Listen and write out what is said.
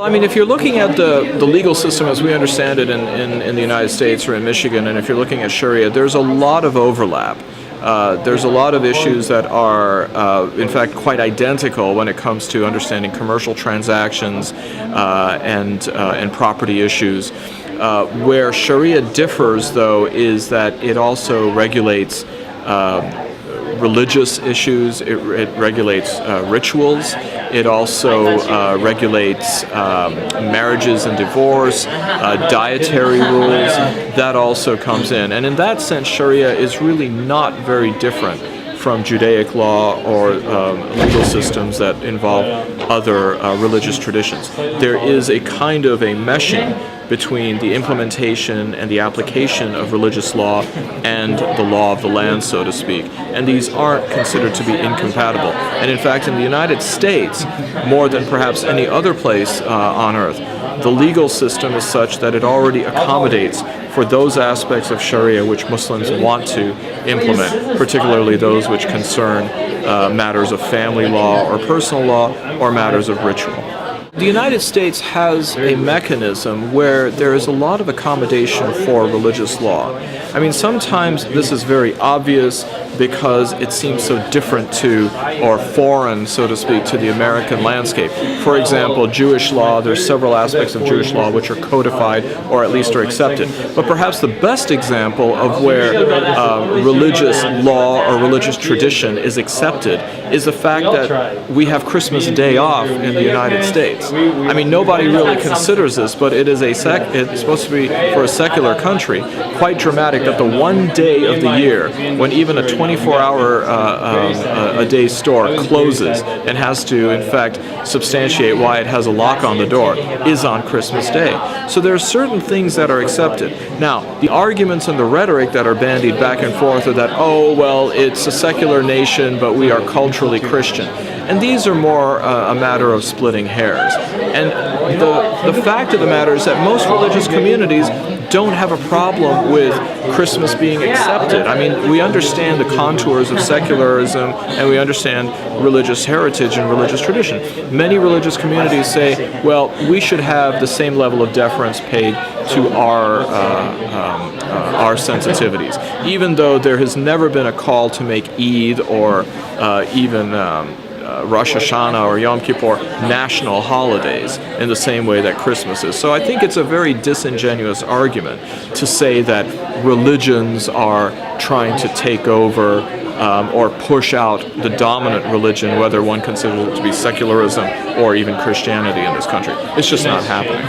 I mean, if you're looking at the legal system as we understand it in the United States or in Michigan, and if you're looking at Sharia, there's a lot of overlap. There's a lot of issues that are, in fact, quite identical when it comes to understanding commercial transactions and property issues. Where Sharia differs, though, is that it also regulates religious issues, it regulates rituals, it also regulates marriages and divorce, dietary rules, that also comes in. And in that sense, Sharia is really not very different from Judaic law or legal systems that involve other religious traditions. There is a kind of a meshing between the implementation and the application of religious law and the law of the land, so to speak. And these aren't considered to be incompatible. And in fact, in the United States, more than perhaps any other place on earth, the legal system is such that it already accommodates for those aspects of Sharia which Muslims want to implement, particularly those which concern matters of family law or personal law or matters of ritual. The United States has a mechanism where there is a lot of accommodation for religious law. I mean, sometimes this is very obvious because it seems so different to, or foreign, so to speak, to the American landscape. For example, Jewish law, there's several aspects of Jewish law which are codified or at least are accepted. But perhaps the best example of where religious law or religious tradition is accepted is the fact that we have Christmas Day off in the United States. I mean, nobody really considers this, but it is it's supposed to be, for a secular country, quite dramatic that the one day of the year when even a 24-hour a day store closes and has to, in fact, substantiate why it has a lock on the door is on Christmas Day. So there are certain things that are accepted. Now, the arguments and the rhetoric that are bandied back and forth are that, oh, well, it's a secular nation, but we are culturally Christian. And these are more a matter of splitting hairs. And the fact of the matter is that most religious communities don't have a problem with Christmas being accepted. I mean, we understand the contours of secularism and we understand religious heritage and religious tradition. Many religious communities say, well, we should have the same level of deference paid to our sensitivities, even though there has never been a call to make Eid or even Rosh Hashanah or Yom Kippur national holidays in the same way that Christmas is. So I think it's a very disingenuous argument to say that religions are trying to take over or push out the dominant religion, whether one considers it to be secularism or even Christianity in this country. It's just not happening.